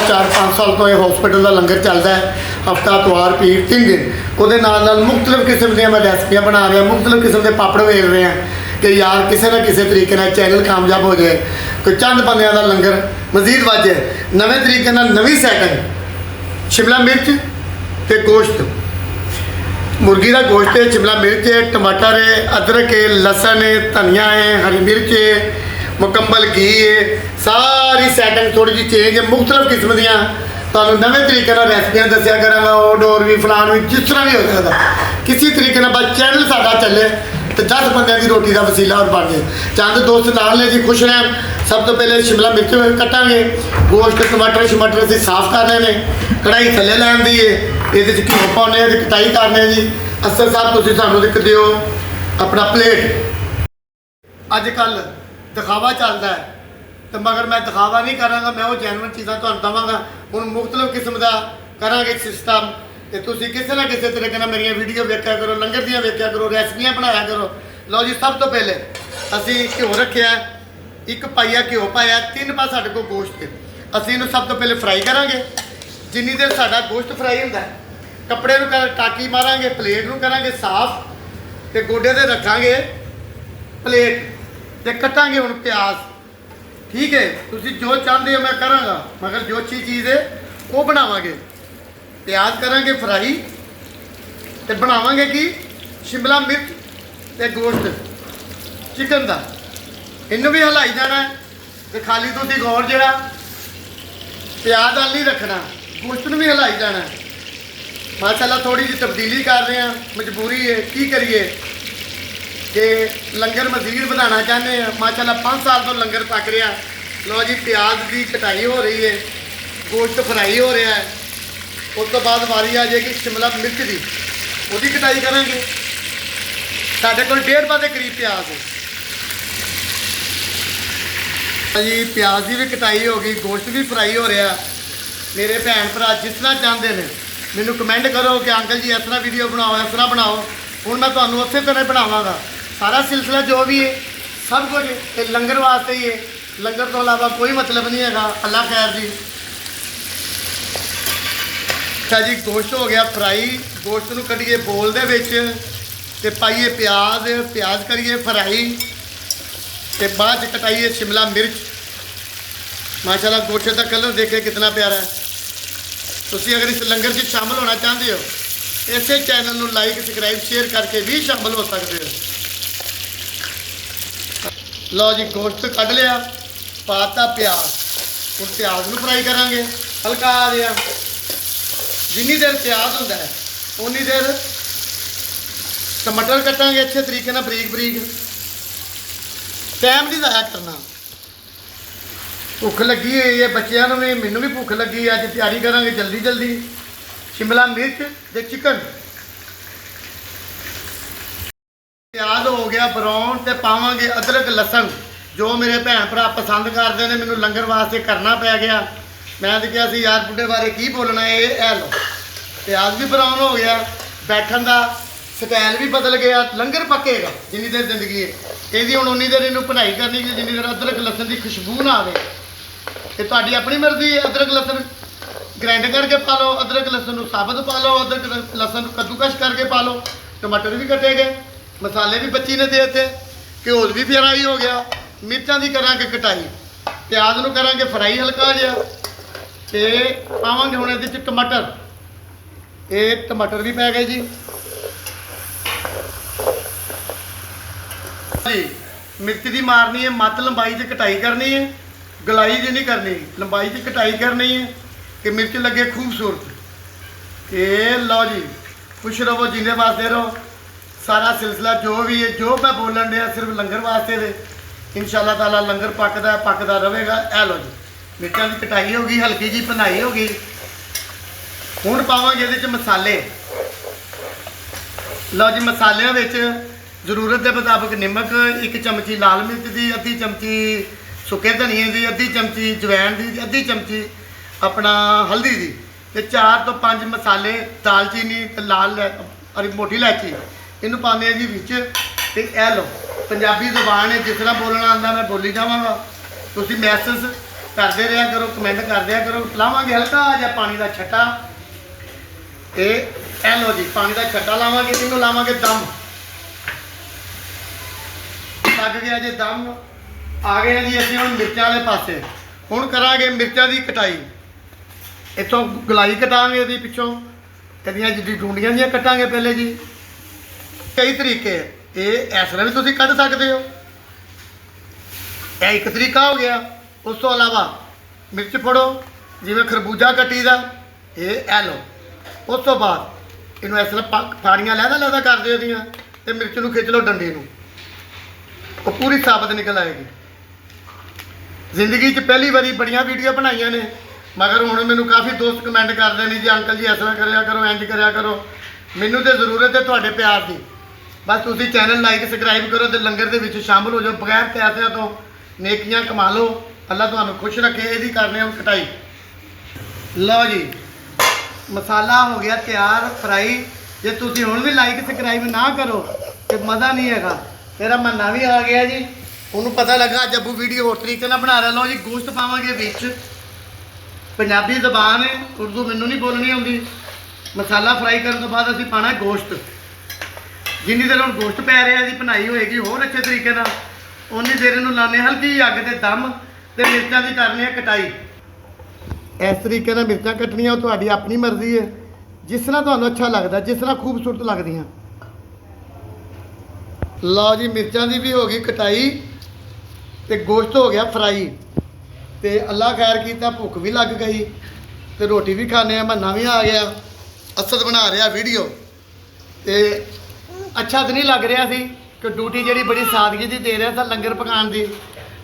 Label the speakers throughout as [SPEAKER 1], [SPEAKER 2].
[SPEAKER 1] 4-5 साल तो यह हॉस्पिटल का लंगर चलता है, हफ्ता इतवार पीर 3 दिन। वो मुख्तलिफ किस्म दी मैं रेसिपियाँ बना रहा, मुख्तलिफ किस्म के पापड़ वेल रहे हैं कि यार किसी ना किसी तरीके चैनल कामयाब हो जाए, कोई चंद बंदियां का लंगर मजीद वाजे नवे तरीके नवी सैटिंग। शिमला मिर्च ते गोश्त, मुर्गी का गोश्त है, शिमला मिर्च है, टमाटर है, अदरक है, लसन है, धनिया है, हरी मिर्च है, मुकम्मल घी है, सारी सैटिंग थोड़ी जी चेंज है। मुख्तलिफ किस्म दियाँ तुहानूं नवे तरीके रेसिपियाँ दसिया करांगा, आउटडोर भी फलान भी जिस तरह भी हो सकता, किसी तरीके बस चैनल साडा चले तो 10 बंदियां की रोटी का वसीला और बन जाए। चंद दोस्त नाल ने जी खुश रहन। सब तो पहले शिमला मिर्च कटांगे, गोश्त टमाटर शमाटर असीं साफ कर लेने, कढ़ाई थले लैन दी है, ये घ्यो पाने कटाई करने जी। असर साहब तुसीं सानूं दिख दिओ अपना प्लेट। अजकल दिखावा चलता है तो मगर मैं दिखावा नहीं करांगा, मैं वो जैनवन चीज़ां तुहानूं दवांगा। हुण मुख्तलिफ किस्म का करांगे सिस्टम, तो तुसीं किसी ना किसी तरीके नाल मेरियां वीडियो वेख्या करो, लंगर दियां वेख्या करो, रेसिपियाँ बनाया करो। लो जी, सब तो पहले असीं घ्यो रखिया, 1 पाइया घ्यो पाया, 3 पा साडे कोल गोश्त है। असीं इहनूं सब तो पहले फ्राई करांगे। जिन्नी देर साडा गोश्त फ्राई हुंदा है, कपड़े नूं टाकी मारांगे, प्लेट नूं करांगे साफ, ते गोडे ते रखांगे प्लेट ते कटांगे हुण प्याज। ठीक है, तुसीं जो चाहते हो मैं करांगा, मगर जो अच्छी चीज़ है वो बनावांगे। प्याज करांगे फ्राई ते बनावांगे कि शिमला मिर्च ते गोश्त चिकन का, इनू भी हिलाई जाना है। तो खाली तुसीं गौर जिहड़ा प्याज वाल नहीं रखना, गोश्त नूं भी हिलाई जाना है। माशाअल्लाह थोड़ी जी तब्दीली कर रहे हैं, मजबूरी है, की करिए कि लंगर मजीद बनाना चाहते हैं। माशाअल्लाह 5 साल तो लंगर पक रहा। लो जी, प्याज की कटाई हो रही है, गोश्त फ्राई हो रहा है। उस तो बाद वारी आ जाएगी शिमला मिर्च की, उसकी कटाई करांगे। साढ़े को 1.5 पा के करीब प्याज है जी। प्याज की भी कटाई हो गई, गोश्त भी फ्राई हो रहा। मेरे भैन भरा जिस तरह चाहते हैं मैनू कमेंट करो कि अंकल जी इस तरह वीडियो बनाओ, इस तरह बनाओ। हूँ मैं तुम्हें उस तरह बनावागा। सारा सिलसिला जो भी है सब कुछ लंगर वास्ते ही है, लंगर तो अलावा कोई मतलब नहीं है। अल्लाह खैर जी। अच्छा जी, गोश्त हो गया फ्राई, गोश्त नूं कढ़िए बोल दे विच ते पाइए प्याज, प्याज करिए फ्राई ते बाद कटाइए शिमला मिर्च। माशाल्लाह गोश्त का कलर देखे कितना प्यारा है। तुसीं अगर इस लंगर से शामिल होना चाहते हो, इसे चैनल नूं लाइक सबसक्राइब शेयर करके भी शामिल हो सकते हो। लो जी, गोश्त कढ़ लिया, पाता प्याज। हुण प्याज नूं फ्राई करांगे हल्का जिहा। जिन्नी देर प्याज होंदा है उन्नी देर टमाटर कटांगे अच्छे तरीके नाल बरीक बरीक। टाइम नहीं ज़ाया करना। भुख लगी हुई है बच्चों भी, मैनू भी भुख लगी है। अज तैयारी करांगे जल्दी जल्दी। शिमला मिर्च ते चिकन, प्याज हो गया ब्राउन, तो पावांगे अदरक लसन। जो मेरे भैन भरा पसंद करते हैं, मैनू लंगर वास्ते करना पै गया। मैं तो कहा सी यार बुढ़े बारे की बोलना है। लो प्याज भी ब्राउन हो गया, बैठन का स्टाइल भी बदल गया। लंगर पकेगा जिन्नी देर जिंदगी है। यदि हूँ उन्नी देर इनू भुनाई करनी कि जिन्नी देर अदरक लसन की खुशबू ना आए। तो तुहाडी अपनी मर्जी है, अदरक लसन ग्राइंड करके पा लो, अदरक लसन साबत पा लो, अदरक लसन कद्दूकश करके पा लो। टमाटर भी कटे गए, मसाले भी बच्ची ने देते, घ्यो भी फ्राई हो गया। मिर्चां की करांगे कटाई, प्याज नूं करांगे फ्राई हल्का जिहा ते पावांगे हुण इहदे च टमाटर। ये टमाटर भी पै गए जी। मिर्च की मारनी है, मत लंबाई से कटाई करनी है, गलाई जी नहीं करनी, लंबाई से कटाई करनी है कि मिर्च लगे खूबसूरत। ये लो जी, खुश रहो, जीने वास्ते रहो। सारा सिलसिला जो भी है, जो मैं बोलन दिया सिर्फ लंगर वास्ते दे। इंशाअल्लाह ताला लंगर पकदा रहेगा। ए लो जी, मिर्चां की कटाई हो गई, हल्की जी भुनाई हो गई। हुण पावांगे इहदे च मसाले। लो जी, मसालियां विच जरूरत के मुताबिक नमक, 1 चमची लाल मिर्च की, अद्धी चमची सुके धनिए की, अद्धी चमची जवैन की, अद्धी चमची अपना हल्दी की, 4 तो 5 मसाले, दालचीनी लाल और मोटी इलायची इनू पाने जी विच। ते ए लो पंजाबी ज़ुबान है, जिस तरह बोलना आंदा मैं बोली जावांगा। तुसीं मैसेज ਕਰਦੇ ਰਿਹਾ ਕਰੋ, ਕਮੈਂਟ ਕਰ ਦਿਆ ਕਰੋ। ਲਾਵਾਂਗੇ ਹਲਕਾ ਜਿਹਾ ਪਾਣੀ ਦਾ ਛੱਟਾ, ਇਹ ਲਓ ਜੀ ਪਾਣੀ ਦਾ ਛੱਟਾ ਲਾਵਾਂਗੇ, ਇਹਨੂੰ ਲਾਵਾਂਗੇ ਦਮ। ਲੱਗ ਗਿਆ ਜੇ ਦਮ, ਆ ਗਏ ਜੀ ਅਸੀਂ ਹੁਣ ਮਿਰਚਾਂ ਵਾਲੇ ਪਾਸੇ। ਹੁਣ ਕਰਾਂਗੇ ਮਿਰਚਾਂ ਦੀ ਕਟਾਈ। ਇੱਥੋਂ ਗੁਲਾਈ ਕਟਾਂਗੇ ਇਹਦੀ ਪਿੱਛੋਂ, ਕਦੀਆਂ ਜਿੱਡੀ ਡੂੰਡੀਆਂ ਦੀਆਂ ਕੱਟਾਂਗੇ ਪਹਿਲੇ ਜੀ। ਕਈ ਤਰੀਕੇ, ਇਹ ਇਸ ਤਰ੍ਹਾਂ ਵੀ ਤੁਸੀਂ ਕੱਢ ਸਕਦੇ ਹੋ, ਇਹ ਇੱਕ ਤਰੀਕਾ ਹੋ ਗਿਆ। ਉਸ ਤੋਂ ਇਲਾਵਾ ਮਿਰਚ ਫੜੋ, ਜਿਵੇਂ ਖਰਬੂਜਾ ਕੱਟੀ ਦਾ, ਇਹ ਲਓ। ਉਸ ਤੋਂ ਬਾਅਦ ਇਹਨੂੰ ਇਸ ਤਰ੍ਹਾਂ ਫਾੜੀਆਂ ਲਹਿਦਾ ਕਰ ਦਿਓ ਇਹਦੀਆਂ, ਤੇ ਮਿਰਚ ਨੂੰ ਖਿੱਚ ਲਓ ਡੰਡੇ ਨੂੰ, ਉਹ ਪੂਰੀ ਸਾਬਤ ਨਿਕਲ ਆਏਗੀ। ਜ਼ਿੰਦਗੀ 'ਚ ਪਹਿਲੀ ਵਾਰੀ ਬੜੀਆਂ ਵੀਡੀਓ ਬਣਾਈਆਂ ਨੇ, ਮਗਰ ਹੁਣ ਮੈਨੂੰ ਕਾਫੀ ਦੋਸਤ ਕਮੈਂਟ ਕਰਦੇ ਨੇ ਜੀ ਅੰਕਲ ਜੀ ਇਸ ਤਰ੍ਹਾਂ ਕਰਿਆ ਕਰੋ, ਇੰਜ ਕਰਿਆ ਕਰੋ। ਮੈਨੂੰ ਤਾਂ ਜ਼ਰੂਰਤ ਹੈ ਤੁਹਾਡੇ ਪਿਆਰ ਦੀ। ਬਸ ਤੁਸੀਂ ਚੈਨਲ ਲਾਈਕ ਸਬਸਕ੍ਰਾਈਬ ਕਰੋ ਤੇ ਲੰਗਰ ਦੇ ਵਿੱਚ ਸ਼ਾਮਲ ਹੋ ਜਾਓ। ਬਗੈਰ ਪੈਸਿਆਂ ਤੋਂ ਨੇਕੀਆਂ ਕਮਾ ਲਓ, ਅੱਲਾ ਤੁਹਾਨੂੰ ਖੁਸ਼ ਰੱਖੇ। ਇਹਦੀ ਕਰਨੇ ਹੁਣ ਕਟਾਈ। ਲਓ ਜੀ ਮਸਾਲਾ ਹੋ ਗਿਆ ਤਿਆਰ, ਫਰਾਈ। ਜੇ ਤੁਸੀਂ ਹੁਣ ਵੀ ਲਾਈਕ ਸਬਸਕ੍ਰਾਈਬ ਨਾ ਕਰੋ ਤੇ ਮਜ਼ਾ ਨਹੀਂ ਹੈਗਾ। ਮੇਰਾ ਮੰਨਾ ਵੀ ਆ ਗਿਆ ਜੀ, ਉਹਨੂੰ ਪਤਾ ਲੱਗਾ ਅੱਜ ਅੱਬੂ ਵੀਡੀਓ ਹੋਰ ਤਰੀਕੇ ਨਾਲ ਬਣਾ ਰਿਹਾ। ਲਓ ਜੀ ਗੋਸ਼ਤ ਪਾਵਾਂਗੇ ਵਿੱਚ, ਪੰਜਾਬੀ ਜ਼ਬਾਨ ਹੈ, ਉਰਦੂ ਮੈਨੂੰ ਨਹੀਂ ਬੋਲਣੀ ਆਉਂਦੀ। ਮਸਾਲਾ ਫਰਾਈ ਕਰਨ ਤੋਂ ਬਾਅਦ ਅਸੀਂ ਪਾਣਾ ਗੋਸ਼ਤ। ਜਿੰਨੀ ਦੇਰ ਹੁਣ ਗੋਸ਼ਤ ਪੈ ਰਿਹਾ ਜੀ, ਬਣਾਈ ਹੋਏਗੀ ਹੋਰ ਅੱਛੇ ਤਰੀਕੇ ਨਾਲ, ਉਨੀ ਦੇਰ ਇਹਨੂੰ ਲਾਣੇ ਹਲਕੀ ਅੱਗ ਤੇ ਦਮ, ਤੇ ਮਿਰਚਾਂ ਦੀ ਕਰਨੀ ਹੈ ਕਟਾਈ। ਇਸ ਤਰੀਕੇ ਨਾਲ ਮਿਰਚਾਂ ਕੱਟਣੀਆਂ ਉਹ ਤੁਹਾਡੀ ਆਪਣੀ ਮਰਜ਼ੀ ਹੈ, ਜਿਸ ਤਰ੍ਹਾਂ ਤੁਹਾਨੂੰ ਅੱਛਾ ਲੱਗਦਾ, ਜਿਸ ਤਰ੍ਹਾਂ ਖੂਬਸੂਰਤ ਲੱਗਦੀਆਂ। ਲਓ ਜੀ ਮਿਰਚਾਂ ਦੀ ਵੀ ਹੋ ਗਈ ਕਟਾਈ ਤੇ ਗੋਸ਼ਤ ਹੋ ਗਿਆ ਫਰਾਈ। ਤੇ ਅੱਲਾ ਖੈਰ ਕੀਤਾ, ਭੁੱਖ ਵੀ ਲੱਗ ਗਈ ਤੇ ਰੋਟੀ ਵੀ ਖਾਣੇ ਆ। ਮੰਨਾ ਵੀ ਆ ਗਿਆ, ਅਸਦ ਬਣਾ ਰਿਹਾ ਵੀਡੀਓ। ਤੇ ਅੱਛਾ ਤਾਂ ਨਹੀਂ ਲੱਗ ਰਿਹਾ ਸੀ ਕਿ ਡਿਊਟੀ ਜਿਹੜੀ ਬੜੀ ਸਾਦਗੀ ਦੀ ਦੇ ਰਿਹਾ ਸੀ ਲੰਗਰ ਪਕਾਉਣ ਦੀ,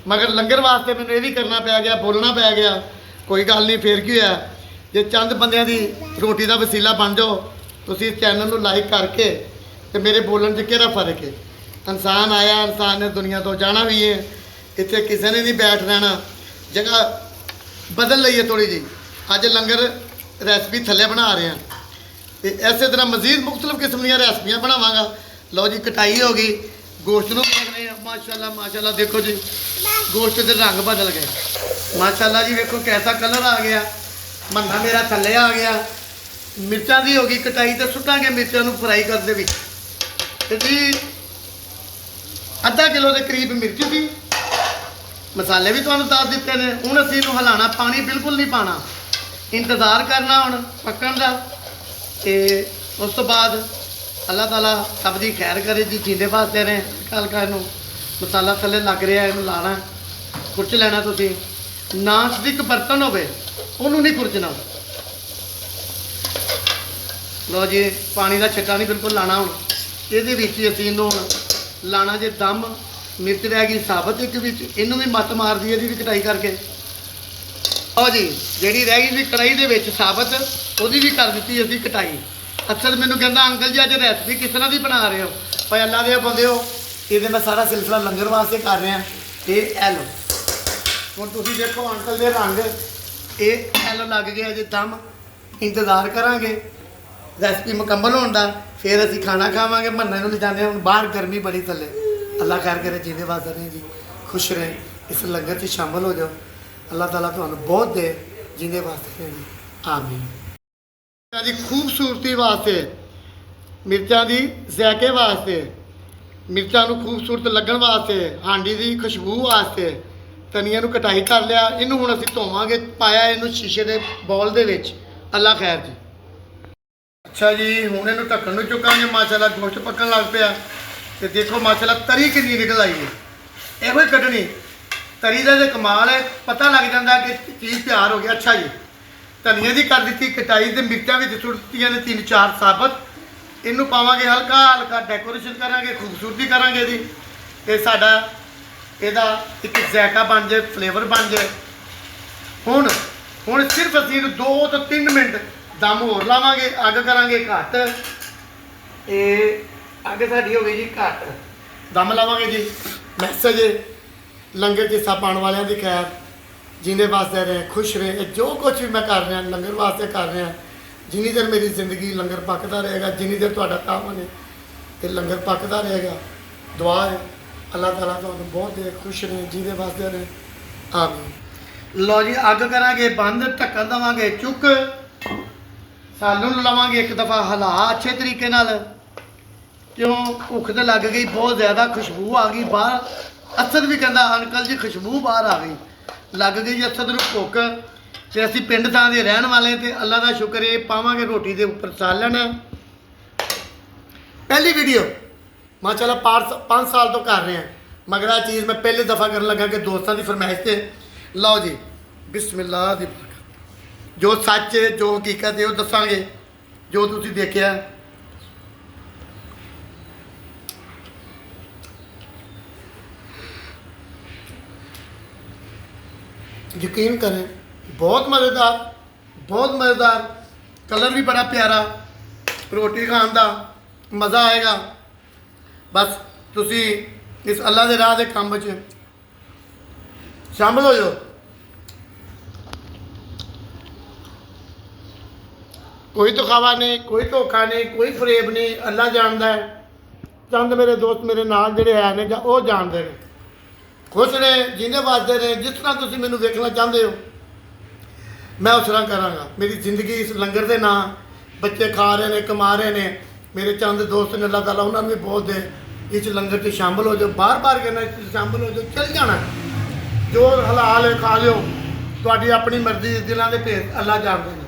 [SPEAKER 1] ਮਗਰ ਲੰਗਰ ਵਾਸਤੇ ਮੈਨੂੰ ਇਹ ਵੀ ਕਰਨਾ ਪੈ ਗਿਆ, ਬੋਲਣਾ ਪੈ ਗਿਆ। ਕੋਈ ਗੱਲ ਨਹੀਂ, ਫੇਰ ਕੀ ਹੋਇਆ, ਜੇ ਚੰਦ ਬੰਦਿਆਂ ਦੀ ਰੋਟੀ ਦਾ ਵਸੀਲਾ ਬਣ ਜਾਓ। ਤੁਸੀਂ ਇਸ ਚੈਨਲ ਨੂੰ ਲਾਈਕ ਕਰਕੇ, ਤੇ ਮੇਰੇ ਬੋਲਣ 'ਚ ਕਿਹੜਾ ਫਰਕ ਹੈ। ਇਨਸਾਨ ਆਇਆ, ਇਨਸਾਨ ਨੇ ਦੁਨੀਆ ਤੋਂ ਜਾਣਾ ਵੀ ਹੈ। ਇੱਥੇ ਕਿਸੇ ਨੇ ਨਹੀਂ ਬੈਠ ਰਹਿਣਾ, ਜਗ੍ਹਾ ਬਦਲ ਲਈਏ ਥੋੜ੍ਹੀ ਜਿਹੀ। ਅੱਜ ਲੰਗਰ ਰੈਸਪੀ ਥੱਲੇ ਬਣਾ ਰਹੇ ਹਾਂ, ਤੇ ਇਸੇ ਤਰ੍ਹਾਂ ਮਜ਼ੀਦ ਮੁਖਤਲਿਫ ਕਿਸਮ ਦੀਆਂ ਰੈਸਪੀਆਂ ਬਣਾਵਾਂਗਾ। ਲਓ ਜੀ ਕਟਾਈ ਹੋ ਗਈ, ਗੋਸ਼ਤ ਨੂੰ ਦੇਖਦੇ ਹਾਂ। ਮਾਸ਼ਾਅੱਲਾ ਮਾਸ਼ਾਅੱਲਾ, ਦੇਖੋ ਜੀ ਗੋਸ਼ਤ ਦੇ ਰੰਗ ਬਦਲ ਗਏ। ਮਾਸ਼ਾਅੱਲਾ ਜੀ ਵੇਖੋ ਕੈਸਾ ਕਲਰ ਆ ਗਿਆ। ਮੰਨਾ ਮੇਰਾ ਥੱਲੇ ਆ ਗਿਆ। ਮਿਰਚਾਂ ਦੀ ਹੋ ਗਈ ਕਟਾਈ, ਤੇ ਸੁੱਟਾਂਗੇ ਮਿਰਚਾਂ ਨੂੰ ਫਰਾਈ ਕਰਦੇ ਵਿੱਚ। ਤੇ ਜੀ ਅੱਧਾ ਕਿਲੋ ਦੇ ਕਰੀਬ ਮਿਰਚ ਸੀ। ਮਸਾਲੇ ਵੀ ਤੁਹਾਨੂੰ ਦੱਸ ਦਿੱਤੇ ਨੇ। ਹੁਣ ਅਸੀਂ ਇਹਨੂੰ ਹਿਲਾਉਣਾ, ਪਾਣੀ ਬਿਲਕੁਲ ਨਹੀਂ ਪਾਣਾ, ਇੰਤਜ਼ਾਰ ਕਰਨਾ ਹੁਣ ਪੱਕਣ ਦਾ। ਤੇ ਉਸ ਤੋਂ ਬਾਅਦ ਅੱਲਾਹ ਤਾਲਾ ਸਭ ਦੀ ਖੈਰ ਕਰੇ ਜੀ, ਜੀਂਦੇ ਵਾਸਤੇ ਨੇ। ਹਲਕਾ ਇਹਨੂੰ ਮਸਾਲਾ ਥੱਲੇ ਲੱਗ ਰਿਹਾ, ਇਹਨੂੰ ਲਾਣਾ, ਖੁਰਚ ਲੈਣਾ। ਤੁਸੀਂ ਨਾਨ ਸਟਿਕ ਬਰਤਨ ਹੋਵੇ ਉਹਨੂੰ ਨਹੀਂ ਖੁਰਚਣਾ। ਲਓ ਜੀ ਪਾਣੀ ਦਾ ਛਿੱਟਾ ਨਹੀਂ ਬਿਲਕੁਲ ਲਾਣਾ। ਹੁਣ ਇਹਦੇ ਵਿੱਚ ਹੀ ਅਸੀਂ ਇਹਨੂੰ ਹੁਣ ਲਾਣਾ ਜੇ ਦਮ। ਮਿਰਚ ਰਹਿ ਗਈ ਸਾਬਤ ਇੱਕ ਵਿੱਚ, ਇਹਨੂੰ ਵੀ ਮੱਤ ਮਾਰਦੀ ਇਹਦੀ ਵੀ ਕਟਾਈ ਕਰਕੇ। ਲਓ ਜੀ ਜਿਹੜੀ ਰਹਿ ਗਈ ਸੀ ਕੜਾਈ ਦੇ ਵਿੱਚ ਸਾਬਤ, ਉਹਦੀ ਵੀ ਕਰ ਦਿੱਤੀ ਅਸੀਂ ਕਟਾਈ। ਅਕਸਰ ਮੈਨੂੰ ਕਹਿੰਦਾ ਅੰਕਲ ਜੀ ਅੱਜ ਰੈਸਪੀ ਕਿਸ ਤਰ੍ਹਾਂ ਦੀ ਬਣਾ ਰਹੇ ਹੋ। ਭਾਈ ਅੱਲਾ ਦੇ ਬੰਦੇ ਹੋ, ਇਹਦੇ ਮੈਂ ਸਾਰਾ ਸਿਲਸਿਲਾ ਲੰਗਰ ਵਾਸਤੇ ਕਰ ਰਿਹਾ। ਇਹ ਲਓ ਹੁਣ ਤੁਸੀਂ ਦੇਖੋ ਅੰਕਲ ਦੇ ਰੰਗ, ਇਹ ਲਓ ਲੱਗ ਗਿਆ ਜੇ ਦਮ। ਇੰਤਜ਼ਾਰ ਕਰਾਂਗੇ ਰੈਸਪੀ ਮੁਕੰਮਲ ਹੋਣ ਦਾ, ਫਿਰ ਅਸੀਂ ਖਾਣਾ ਖਾਵਾਂਗੇ। ਮੰਨੇ ਨੂੰ ਲਿਜਾਣੇ ਹੁਣ ਬਾਹਰ ਗਰਮੀ ਬੜੀ ਥੱਲੇ। ਅੱਲਾ ਖੈਰ ਕਰੇ, ਜਿਹਦੇ ਵਾਸਤੇ ਰਹੇ ਜੀ, ਖੁਸ਼ ਰਹੇ, ਇਸ ਲੰਗਰ 'ਚ ਸ਼ਾਮਲ ਹੋ ਜਾਓ। ਅੱਲਾਹ ਤਾਲਾ ਤੁਹਾਨੂੰ ਬਹੁਤ ਦੇ, ਜਿਹਦੇ ਵਾਸਤੇ ਰਹੇ ਜੀ, ਆਮੀਨ। ਮਿਰਚਾਂ ਦੀ ਖੂਬਸੂਰਤੀ ਵਾਸਤੇ, ਮਿਰਚਾਂ ਦੀ ਜ਼ਾਇਕੇ ਵਾਸਤੇ, ਮਿਰਚਾਂ ਨੂੰ ਖੂਬਸੂਰਤ ਲੱਗਣ ਵਾਸਤੇ, ਹਾਂਡੀ ਦੀ ਖੁਸ਼ਬੂ ਵਾਸਤੇ ਧਨੀਆ ਨੂੰ ਕਟਾਈ ਕਰ ਲਿਆ। ਇਹਨੂੰ ਹੁਣ ਅਸੀਂ ਧੋਵਾਂਗੇ, ਪਾਇਆ ਇਹਨੂੰ ਸ਼ੀਸ਼ੇ ਦੇ ਬੌਲ ਦੇ ਵਿੱਚ। ਅੱਲਾ ਖੈਰ ਜੀ। ਅੱਛਾ ਜੀ ਹੁਣ ਇਹਨੂੰ ਢੱਕਣ ਨੂੰ ਚੁੱਕਾਂਗੇ। ਮਾਸ਼ਾਅੱਲਾ ਗੋਸ਼ਤ ਪੱਕਣ ਲੱਗ ਪਿਆ। ਤੇ ਦੇਖੋ ਮਾਸ਼ਾਅੱਲਾ ਤਰੀ ਕਿੰਨੀ ਨਿਕਲ ਆਈ ਹੈ। ਇਹੋ ਹੀ ਕੱਢਣੀ ਤਰੀ ਦਾ ਤੇ ਕਮਾਲ ਹੈ, ਪਤਾ ਲੱਗ ਜਾਂਦਾ ਕਿ ਚੀਜ਼ ਤਿਆਰ ਹੋ ਗਿਆ। ਅੱਛਾ ਜੀ ਧਨੀਆ ਦੀ ਕਰ ਦਿੱਤੀ ਕਟਾਈ, ਤੇ ਮਿਰਚਾਂ ਵਿੱਚ ਸੁੱਟ ਦਿੱਤੀਆਂ ਨੇ 3-4 ਸਾਬਤ। ਇਹਨੂੰ ਪਾਵਾਂਗੇ, ਹਲਕਾ ਹਲਕਾ ਡੈਕੋਰੇਸ਼ਨ ਕਰਾਂਗੇ, ਖੂਬਸੂਰਤੀ ਕਰਾਂਗੇ ਇਹਦੀ, ਤੇ ਸਾਡਾ ਇਹਦਾ ਇੱਕ ਜ਼ਾਇਕਾ ਬਣ ਜਾਏ, ਫਲੇਵਰ ਬਣ ਜਾਏ। ਹੁਣ ਸਿਰਫ ਅਸੀਂ ਇਹਨੂੰ 2 ਤੋਂ 3 ਮਿੰਟ ਦਮ ਹੋਰ ਲਾਵਾਂਗੇ। ਅੱਗ ਕਰਾਂਗੇ ਘੱਟ, ਇਹ ਅੱਗ ਸਾਡੀ ਹੋ ਗਈ ਜੀ ਘੱਟ। ਦਮ ਲਾਵਾਂਗੇ ਜੀ। ਮੈਸੇਜ ਲੰਗਰ 'ਚ ਹਿੱਸਾ ਪਾਉਣ ਵਾਲਿਆਂ ਦੀ ਖੈਰ, ਜਿੰਦੇ ਵਾਸਤੇ ਰਹੇ, ਖੁਸ਼ ਰਹੇ। ਇਹ ਜੋ ਕੁਝ ਵੀ ਮੈਂ ਕਰ ਰਿਹਾ ਲੰਗਰ ਵਾਸਤੇ ਕਰ ਰਿਹਾ। ਜਿੰਨੀ ਦੇਰ ਮੇਰੀ ਜ਼ਿੰਦਗੀ ਲੰਗਰ ਪੱਕਦਾ ਰਹੇਗਾ, ਜਿੰਨੀ ਦੇਰ ਤੁਹਾਡਾ ਕੰਮ ਹੈ ਇਹ ਲੰਗਰ ਪੱਕਦਾ ਰਹੇਗਾ। ਦੁਆ ਹੈ ਅੱਲਾਹ ਤਾਲਾ ਤੁਹਾਨੂੰ ਬਹੁਤ ਦੇ, ਖੁਸ਼ ਰਹੇ, ਜਿਹਦੇ ਵਾਸਤੇ ਰਹੇ, ਆਮੀਨ। ਲਓ ਜੀ ਅੱਗ ਕਰਾਂਗੇ ਬੰਦ, ਢੱਕਣ ਦੇਵਾਂਗੇ ਚੁੱਕ, ਸਾਲੂ ਨੂੰ ਲਵਾਂਗੇ ਇੱਕ ਦਫਾ ਹਿਲਾ ਅੱਛੇ ਤਰੀਕੇ ਨਾਲ। ਕਿਉਂ ਭੁੱਖ ਤੇ ਲੱਗ ਗਈ ਬਹੁਤ ਜ਼ਿਆਦਾ, ਖੁਸ਼ਬੂ ਆ ਗਈ ਬਾਹਰ। ਅਸਦ ਵੀ ਕਹਿੰਦਾ ਅੰਕਲ ਜੀ ਖੁਸ਼ਬੂ ਬਾਹਰ ਆ ਗਈ, ਲੱਗ ਗਈ ਜੀ ਅਸਦ ਨੂੰ ਭੁੱਖ। ਤੇ ਅਸੀਂ ਪਿੰਡ ਥਾਂ ਦੇ ਰਹਿਣ ਵਾਲੇ ਤੇ ਅੱਲਾ ਦਾ ਸ਼ੁਕਰ ਇਹ ਪਾਵਾਂਗੇ ਰੋਟੀ ਦੇ ਉੱਪਰ ਸਾਲਣ। ਪਹਿਲੀ ਵੀਡੀਓ ਮਾਸ਼ਾਅੱਲਾ 5 ਸਾਲ ਤੋਂ ਕਰ ਰਹੇ ਹਾਂ, ਮਗਰ ਆਹ ਚੀਜ਼ ਮੈਂ ਪਹਿਲੀ ਦਫਾ ਕਰਨ ਲੱਗਾ ਕਿ ਦੋਸਤਾਂ ਦੀ ਫਰਮਾਇਸ਼ ਤੇ। ਲਓ ਜੀ ਬਿਸਮਿल्लाह ਦੀ ਬਰਕਤ। ਜੋ ਸੱਚ ਜੋ ਹਕੀਕਤ ਹੈ ਉਹ ਦੱਸਾਂਗੇ, ਜੋ ਤੁਸੀਂ ਦੇਖਿਆ। ਯਕੀਨ ਕरें बहुत मज़ेदार, बहुत मज़ेदार, कलर भी बड़ा प्यारा, रोटी खान का मज़ा आएगा। बस तुसी इस अल्लाह के राह के काम च शामिल हो जाओ। कोई दिखावा नहीं, कोई धोखा नहीं, कोई फरेब नहीं, अल्लाह जानता है। चंद मेरे दोस्त मेरे नाल जिहड़े है ने वो जानते हैं, खुश ने जिंदे वास्ते ने। जिस तरह तुसी मैनू देखना चाहते हो मैं उस तरह कराँगा। मेरी जिंदगी इस लंगर के नाम बच्चे खा रहे हैं, कमा रहे हैं। मेरे चंद दोस्त ने अल्लाह ताला उन्होंने भी बहुत दे इस लंगर से शामिल हो जाओ, बार बार कहना इस शामिल हो जाओ, चल जाना। जो हलाल है खा लियो, तुहाडी अपनी मर्जी, दिलों के भेद अल्लाह जानते हैं।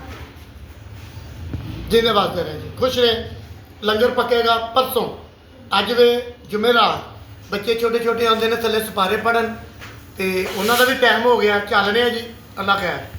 [SPEAKER 1] जिंदे वास्ते रहे जी, खुश रहे। लंगर पकेगा परसों, अज वे जुमेरात, बच्चे छोटे छोटे आते हैं थले सपारे पढ़न, तो उन्होंने भी टाइम हो गया, चलने जी। अल्लाह खैर।